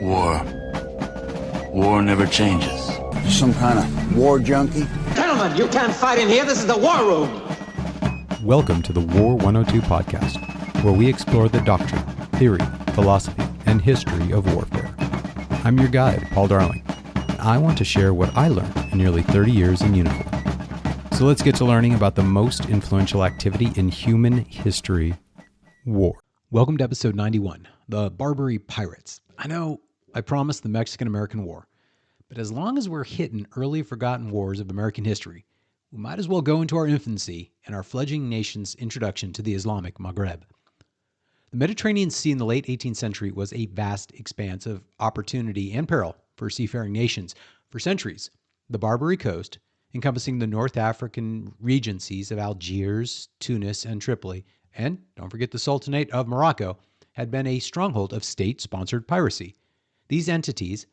War. War never changes. Some kind of war junkie? Gentlemen, you can't fight in here. This is the war room. Welcome to the War 102 podcast, where we explore the doctrine, theory, philosophy, and history of warfare. I'm your guide, Paul Darling, and I want to share what I learned in nearly 30 years in uniform. So let's get to learning about the most influential activity in human history, war. Welcome to episode 91, the Barbary Pirates. I know I promised the Mexican-American War, but as long as we're hitting early forgotten wars of American history, we might as well go into our infancy and our fledgling nation's introduction to the Islamic Maghreb. The Mediterranean Sea in the late 18th century was a vast expanse of opportunity and peril for seafaring nations. For centuries, the Barbary coast, encompassing the North African regencies of Algiers, Tunis, and Tripoli, and don't forget the Sultanate of Morocco, had been a stronghold of state-sponsored piracy. These entities,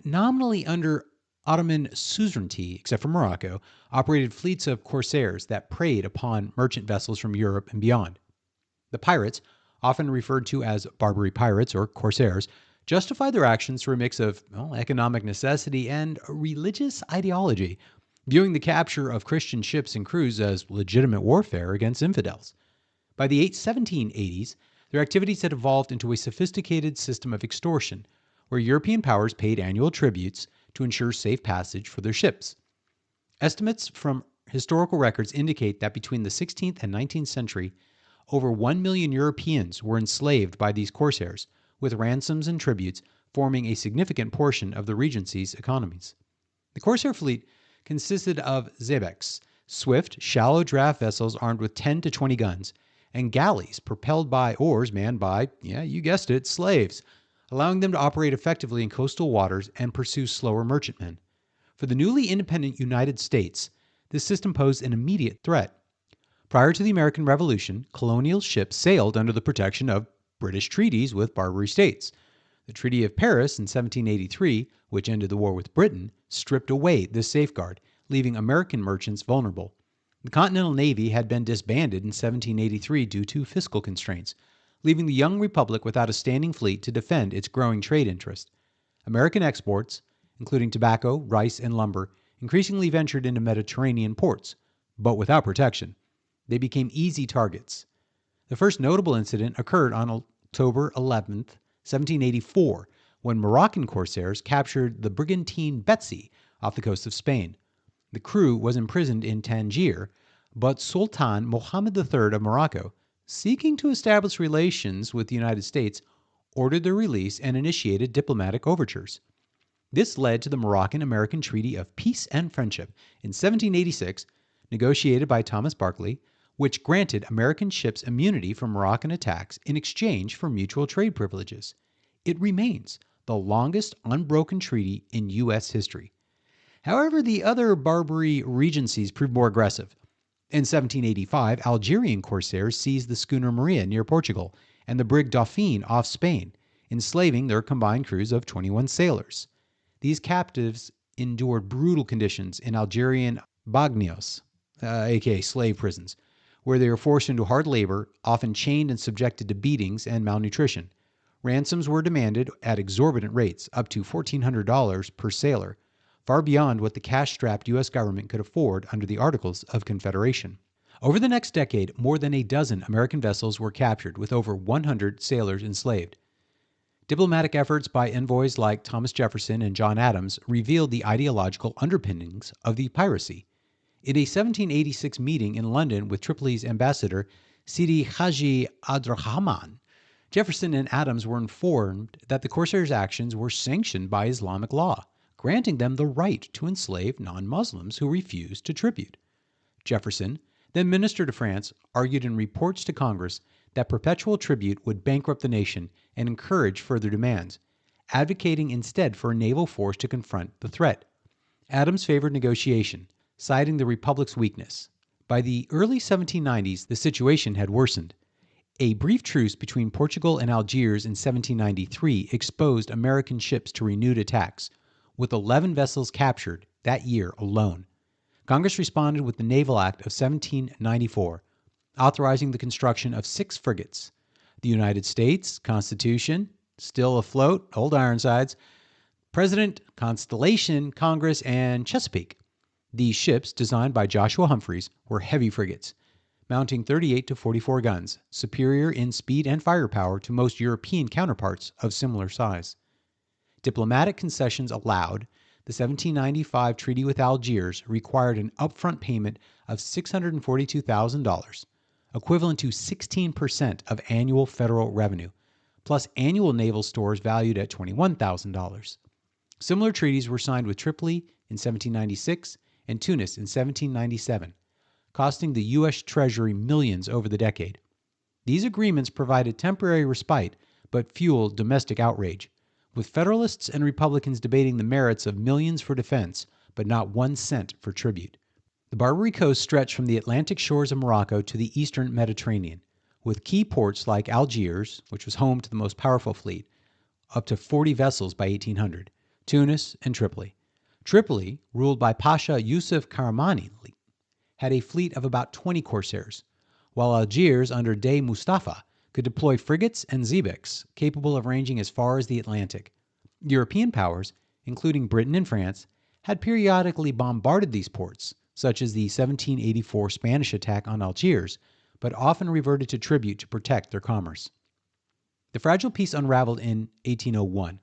nominally under Ottoman suzerainty, except for Morocco, operated fleets of corsairs that preyed upon merchant vessels from Europe and beyond. The pirates, often referred to as Barbary pirates or corsairs, justified their actions through a mix of economic necessity and religious ideology, viewing the capture of Christian ships and crews as legitimate warfare against infidels. By the 1780s, their activities had evolved into a sophisticated system of extortion, where European powers paid annual tributes to ensure safe passage for their ships. Estimates from historical records indicate that between the 16th and 19th century, over 1 million Europeans were enslaved by these corsairs, with ransoms and tributes forming a significant portion of the Regency's economies. The corsair fleet consisted of xebecs, swift, shallow draft vessels armed with 10 to 20 guns, and galleys propelled by oars manned by, you guessed it, slaves, allowing them to operate effectively in coastal waters and pursue slower merchantmen. For the newly independent United States, this system posed an immediate threat. Prior to the American Revolution, colonial ships sailed under the protection of British treaties with Barbary states. The Treaty of Paris in 1783, which ended the war with Britain, stripped away this safeguard, leaving American merchants vulnerable. The Continental Navy had been disbanded in 1783 due to fiscal constraints, leaving the young republic without a standing fleet to defend its growing trade interest. American exports, including tobacco, rice, and lumber, increasingly ventured into Mediterranean ports, but without protection. They became easy targets. The first notable incident occurred on October 11th, 1784, when Moroccan corsairs captured the brigantine Betsy off the coast of Spain. The crew was imprisoned in Tangier, but Sultan Mohammed III of Morocco, seeking to establish relations with the United States, ordered their release and initiated diplomatic overtures. This led to the Moroccan-American Treaty of Peace and Friendship in 1786, negotiated by Thomas Barclay, which granted American ships immunity from Moroccan attacks in exchange for mutual trade privileges. It remains the longest unbroken treaty in U.S. history. However, the other Barbary regencies proved more aggressive. In 1785, Algerian corsairs seized the schooner Maria near Portugal and the brig Dauphine off Spain, enslaving their combined crews of 21 sailors. These captives endured brutal conditions in Algerian bagnios, aka slave prisons, where they were forced into hard labor, often chained and subjected to beatings and malnutrition. Ransoms were demanded at exorbitant rates, up to $1,400 per sailor, far beyond what the cash-strapped U.S. government could afford under the Articles of Confederation. Over the next decade, more than a dozen American vessels were captured, with over 100 sailors enslaved. Diplomatic efforts by envoys like Thomas Jefferson and John Adams revealed the ideological underpinnings of the piracy. In a 1786 meeting in London with Tripoli's ambassador, Sidi Haji Abdurrahman, Jefferson and Adams were informed that the corsairs' actions were sanctioned by Islamic law, granting them the right to enslave non-Muslims who refused to tribute. Jefferson, then minister to France, argued in reports to Congress that perpetual tribute would bankrupt the nation and encourage further demands, advocating instead for a naval force to confront the threat. Adams favored negotiation, citing the Republic's weakness. By the early 1790s, the situation had worsened. A brief truce between Portugal and Algiers in 1793 exposed American ships to renewed attacks, with 11 vessels captured that year alone. Congress responded with the Naval Act of 1794, authorizing the construction of 6 frigates. The United States Constitution, Still afloat, Old Ironsides, President, Constellation, Congress, and Chesapeake. These ships, designed by Joshua Humphreys, were heavy frigates, mounting 38 to 44 guns, superior in speed and firepower to most European counterparts of similar size. Diplomatic concessions allowed, the 1795 treaty with Algiers required an upfront payment of $642,000, equivalent to 16% of annual federal revenue, plus annual naval stores valued at $21,000. Similar treaties were signed with Tripoli in 1796 and Tunis in 1797, costing the U.S. Treasury millions over the decade. These agreements provided temporary respite but fueled domestic outrage, with Federalists and Republicans debating the merits of millions for defense, but not 1 cent for tribute. The Barbary coast stretched from the Atlantic shores of Morocco to the eastern Mediterranean, with key ports like Algiers, which was home to the most powerful fleet, up to 40 vessels by 1800, Tunis, and Tripoli. Tripoli, ruled by Pasha Yusuf Karamani, had a fleet of about 20 corsairs, while Algiers, under Dey Mustafa, could deploy frigates and xebecs capable of ranging as far as the Atlantic. European powers, including Britain and France, had periodically bombarded these ports, such as the 1784 Spanish attack on Algiers, but often reverted to tribute to protect their commerce. The fragile peace unraveled in 1801.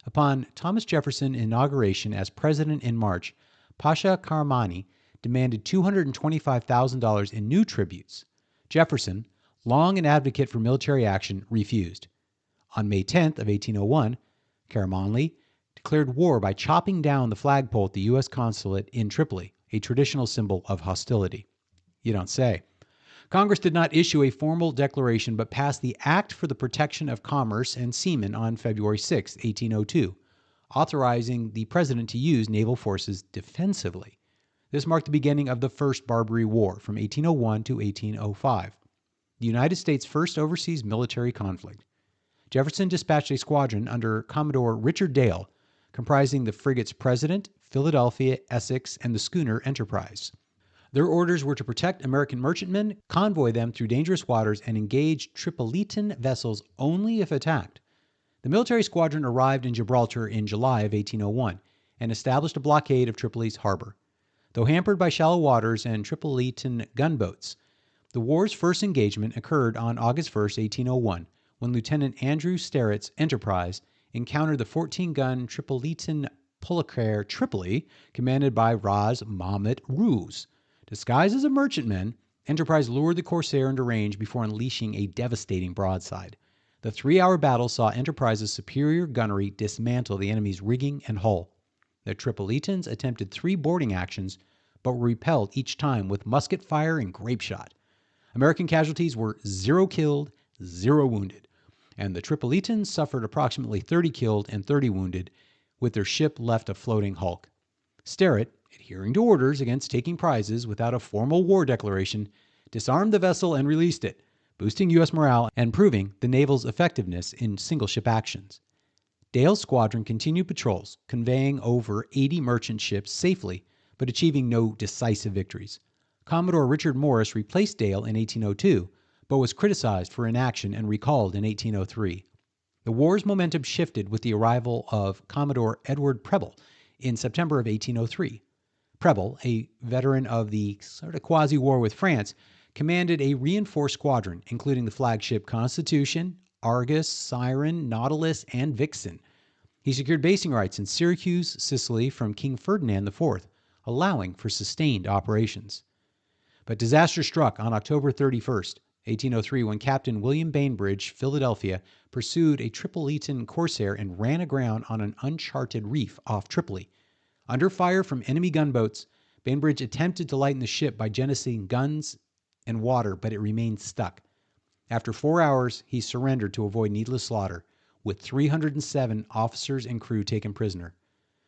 Upon Thomas Jefferson's inauguration as president in March, Pasha Karamani demanded $225,000 in new tributes. Jefferson, long an advocate for military action, refused. On May 10th of 1801, Karamani declared war by chopping down the flagpole at the U.S. consulate in Tripoli, a traditional symbol of hostility. You don't say. Congress did not issue a formal declaration but passed the Act for the Protection of Commerce and Seamen on February 6, 1802, authorizing the president to use naval forces defensively. This marked the beginning of the First Barbary War from 1801 to 1805, the United States' first overseas military conflict. Jefferson dispatched a squadron under Commodore Richard Dale, comprising the frigates President, Philadelphia, Essex, and the schooner Enterprise. Their orders were to protect American merchantmen, convoy them through dangerous waters, and engage Tripolitan vessels only if attacked. The military squadron arrived in Gibraltar in July of 1801 and established a blockade of Tripoli's harbor. Though hampered by shallow waters and Tripolitan gunboats, the war's first engagement occurred on August 1, 1801, when Lieutenant Andrew Sterrett's Enterprise encountered the 14-gun Tripolitan Policaire Tripoli, commanded by Ras Mahmud Ruz. Disguised as a merchantman, Enterprise lured the Corsair into range before unleashing a devastating broadside. The 3-hour battle saw Enterprise's superior gunnery dismantle the enemy's rigging and hull. The Tripolitans attempted 3 boarding actions, but were repelled each time with musket fire and grape shot. American casualties were 0 killed, 0 wounded, and the Tripolitans suffered approximately 30 killed and 30 wounded, with their ship left a floating hulk. Sterrett, adhering to orders against taking prizes without a formal war declaration, disarmed the vessel and released it, boosting U.S. morale and proving the naval's effectiveness in single-ship actions. Dale's squadron continued patrols, conveying over 80 merchant ships safely, but achieving no decisive victories. Commodore Richard Morris replaced Dale in 1802, but was criticized for inaction and recalled in 1803. The war's momentum shifted with the arrival of Commodore Edward Preble in September of 1803. Preble, a veteran of the sort of quasi-war with France, commanded a reinforced squadron, including the flagship Constitution, Argus, Siren, Nautilus, and Vixen. He secured basing rights in Syracuse, Sicily from King Ferdinand IV, allowing for sustained operations. But disaster struck on October 31st, 1803, when Captain William Bainbridge, Philadelphia, pursued a Tripolitan corsair and ran aground on an uncharted reef off Tripoli. Under fire from enemy gunboats, Bainbridge attempted to lighten the ship by jettisoning guns and water, but it remained stuck. After 4 hours, he surrendered to avoid needless slaughter, with 307 officers and crew taken prisoner.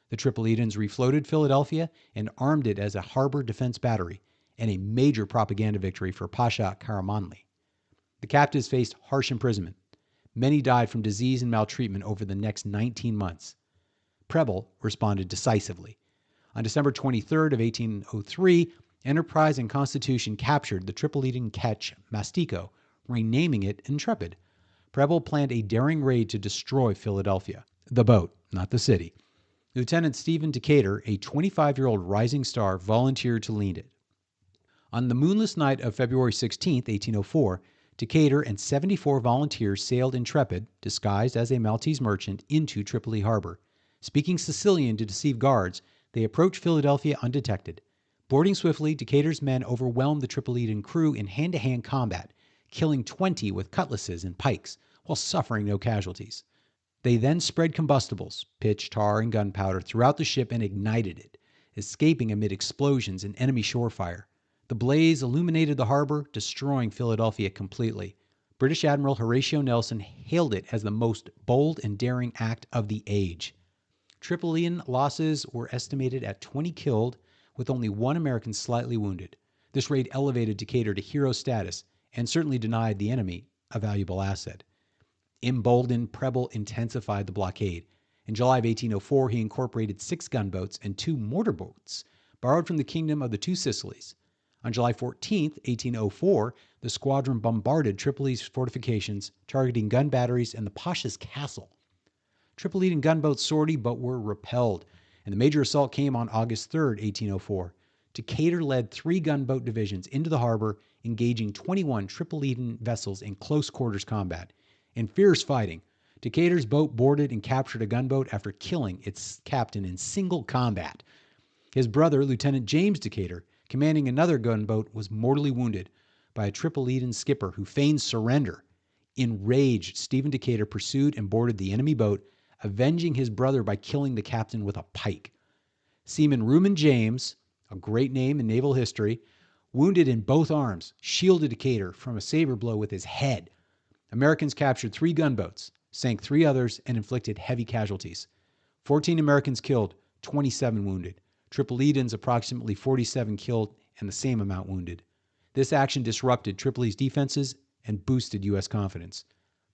The Tripolitans refloated Philadelphia and armed it as a harbor defense battery, and a major propaganda victory for Pasha Karamani. The captives faced harsh imprisonment. Many died from disease and maltreatment over the next 19 months. Preble responded decisively. On December 23rd of 1803, Enterprise and Constitution captured the Tripolitan ketch Mastico, renaming it Intrepid. Preble planned a daring raid to destroy Philadelphia. The boat, not the city. Lieutenant Stephen Decatur, a 25-year-old rising star, volunteered to lead it. On the moonless night of February 16, 1804, Decatur and 74 volunteers sailed intrepid, disguised as a Maltese merchant, into Tripoli harbor. Speaking Sicilian to deceive guards, they approached Philadelphia undetected. Boarding swiftly, Decatur's men overwhelmed the Tripolitan crew in hand-to-hand combat, killing 20 with cutlasses and pikes, while suffering no casualties. They then spread combustibles, pitch, tar, and gunpowder throughout the ship and ignited it, escaping amid explosions and enemy shore fire. The blaze illuminated the harbor, destroying Philadelphia completely. British Admiral Horatio Nelson hailed it as the most bold and daring act of the age. Tripolitan losses were estimated at 20 killed, with only one American slightly wounded. This raid elevated Decatur to hero status and certainly denied the enemy a valuable asset. Emboldened, Preble intensified the blockade. In July of 1804, he incorporated 6 gunboats and 2 mortar boats, borrowed from the Kingdom of the Two Sicilies. On July 14, 1804, the squadron bombarded Tripoli's fortifications, targeting gun batteries and the Pasha's castle. Tripolitan gunboats sortied but were repelled, and the major assault came on August 3, 1804. Decatur led 3 gunboat divisions into the harbor, engaging 21 Tripolitan vessels in close quarters combat. In fierce fighting, Decatur's boat boarded and captured a gunboat after killing its captain in single combat. His brother, Lieutenant James Decatur, commanding another gunboat, was mortally wounded by a Tripolitan skipper who feigned surrender. Enraged, Stephen Decatur pursued and boarded the enemy boat, avenging his brother by killing the captain with a pike. Seaman Reuben James, a great name in naval history, wounded in both arms, shielded Decatur from a saber blow with his head. Americans captured 3 gunboats, sank 3 others, and inflicted heavy casualties. 14 Americans killed, 27 wounded. Tripolitans approximately 47 killed and the same amount wounded. This action disrupted Tripoli's defenses and boosted U.S. confidence.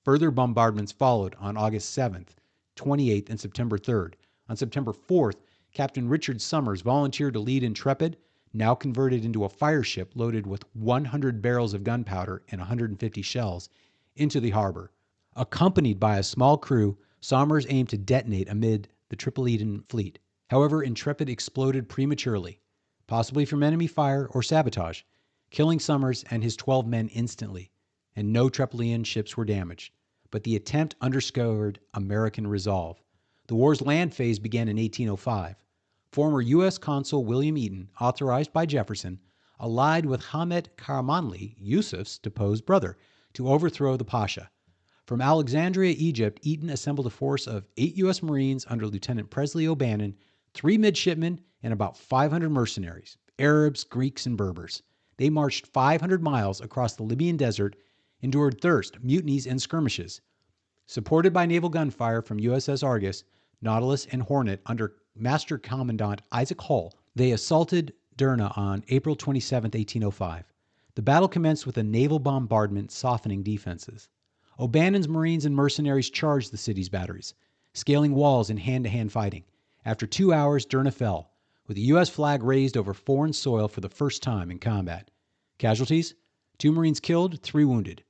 Further bombardments followed on August 7th, 28th, and September 3rd. On September 4th, Captain Richard Summers volunteered to lead Intrepid, now converted into a fire ship loaded with 100 barrels of gunpowder and 150 shells, into the harbor. Accompanied by a small crew, Summers aimed to detonate amid the Tripolitan fleet. However, Intrepid exploded prematurely, possibly from enemy fire or sabotage, killing Summers and his 12 men instantly, and no Tripolitan ships were damaged. But the attempt underscored American resolve. The war's land phase began in 1805. Former U.S. Consul William Eaton, authorized by Jefferson, allied with Hamed Karamanli, Yusuf's deposed brother, to overthrow the Pasha. From Alexandria, Egypt, Eaton assembled a force of 8 U.S. Marines under Lieutenant Presley O'Bannon, 3 midshipmen, and about 500 mercenaries, Arabs, Greeks, and Berbers. They marched 500 miles across the Libyan desert, endured thirst, mutinies, and skirmishes. Supported by naval gunfire from USS Argus, Nautilus, and Hornet under Master Commandant Isaac Hull, they assaulted Derna on April 27, 1805. The battle commenced with a naval bombardment softening defenses. O'Bannon's Marines and mercenaries charged the city's batteries, scaling walls in hand-to-hand fighting. After 2 hours, Derna fell, with the U.S. flag raised over foreign soil for the first time in combat. Casualties? 2 Marines killed, 3 wounded.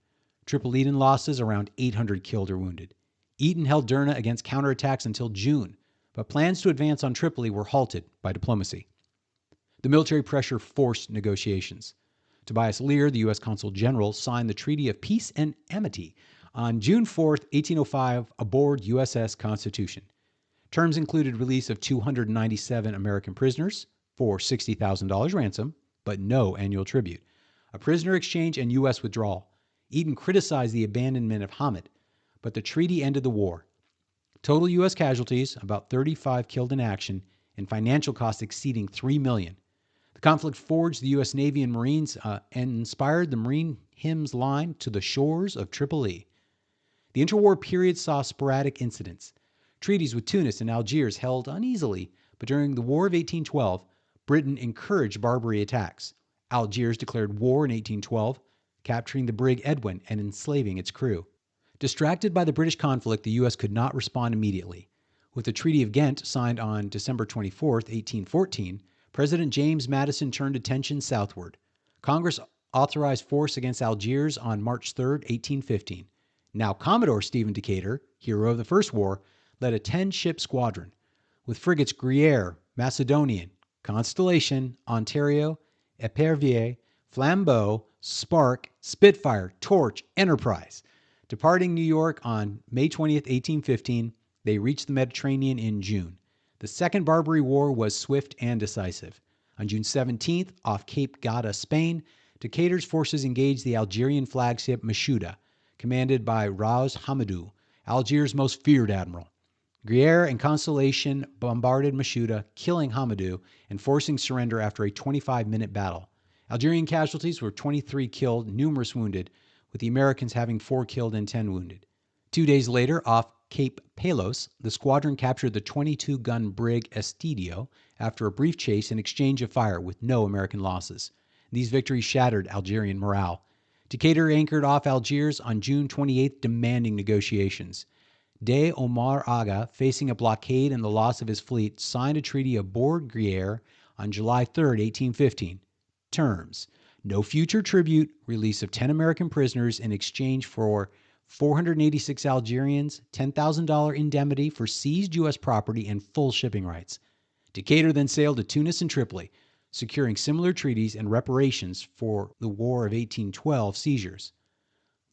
Tripolitan losses around 800 killed or wounded. Eaton held Derna against counterattacks until June, but plans to advance on Tripoli were halted by diplomacy. The military pressure forced negotiations. Tobias Lear, the U.S. Consul General, signed the Treaty of Peace and Amity on June 4, 1805, aboard USS Constitution. Terms included release of 297 American prisoners for $60,000 ransom, but no annual tribute, a prisoner exchange, and U.S. withdrawal. Eaton criticized the abandonment of Hamid, but the treaty ended the war. Total U.S. casualties, about 35 killed in action, and financial costs exceeding $3 million. The conflict forged the U.S. Navy and Marines and inspired the Marine hymns line "To the Shores of Tripoli." The interwar period saw sporadic incidents. Treaties with Tunis and Algiers held uneasily, but during the War of 1812, Britain encouraged Barbary attacks. Algiers declared war in 1812, capturing the brig Edwin and enslaving its crew. Distracted by the British conflict, the U.S. could not respond immediately. With the Treaty of Ghent signed on December 24, 1814, President James Madison turned attention southward. Congress authorized force against Algiers on March 3, 1815. Now Commodore Stephen Decatur, hero of the First War, led a 10-ship squadron with frigates Gruyere, Macedonian, Constellation, Ontario, Epervier, Flambeau, Spark, Spitfire, Torch, Enterprise. Departing New York on May 20th, 1815, they reached the Mediterranean in June. The Second Barbary War was swift and decisive. On June 17th, off Cape Gata, Spain, Decatur's forces engaged the Algerian flagship Mashuda, commanded by Rouaz Hamadou, Algiers' most feared admiral. Gruyere and Constellation bombarded Mashuda, killing Hamadou and forcing surrender after a 25-minute battle. Algerian casualties were 23 killed, numerous wounded, with the Americans having 4 killed and 10 wounded. 2 days later, off Cape Palos, the squadron captured the 22-gun brig Estidio after a brief chase and exchange of fire with no American losses. These victories shattered Algerian morale. Decatur anchored off Algiers on June 28th, demanding negotiations. De Omar Aga, facing a blockade and the loss of his fleet, signed a treaty aboard Gruyere on July 3, 1815. Terms: no future tribute, release of 10 American prisoners in exchange for 486 Algerians, $10,000 indemnity for seized U.S. property, and full shipping rights. Decatur then sailed to Tunis and Tripoli, securing similar treaties and reparations for the War of 1812 seizures.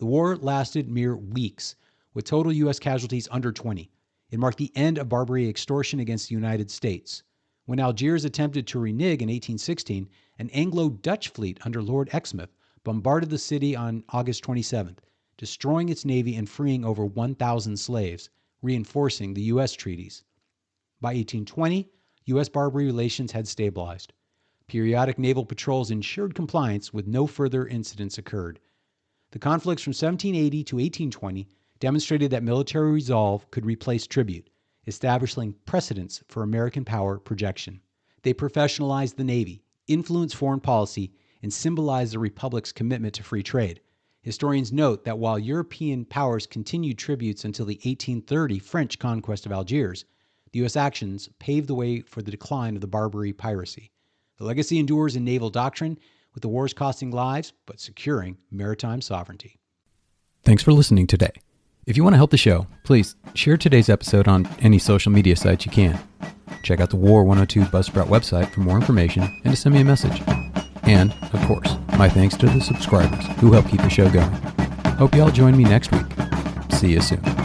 The war lasted mere weeks, with total U.S. casualties under 20. It marked the end of Barbary extortion against the United States. When Algiers attempted to renege in 1816, an Anglo-Dutch fleet under Lord Exmouth bombarded the city on August 27th, destroying its navy and freeing over 1,000 slaves, reinforcing the U.S. treaties. By 1820, U.S.-Barbary relations had stabilized. Periodic naval patrols ensured compliance with no further incidents occurred. The conflicts from 1780 to 1820 demonstrated that military resolve could replace tribute, establishing precedents for American power projection. They professionalized the Navy, influenced foreign policy, and symbolized the Republic's commitment to free trade. Historians note that while European powers continued tributes until the 1830 French conquest of Algiers, the U.S. actions paved the way for the decline of the Barbary piracy. The legacy endures in naval doctrine, with the wars costing lives but securing maritime sovereignty. Thanks for listening today. If you want to help the show, please share today's episode on any social media sites you can. Check out the War 102 Buzzsprout website for more information and to send me a message. And, of course, my thanks to the subscribers who help keep the show going. Hope you all join me next week. See you soon.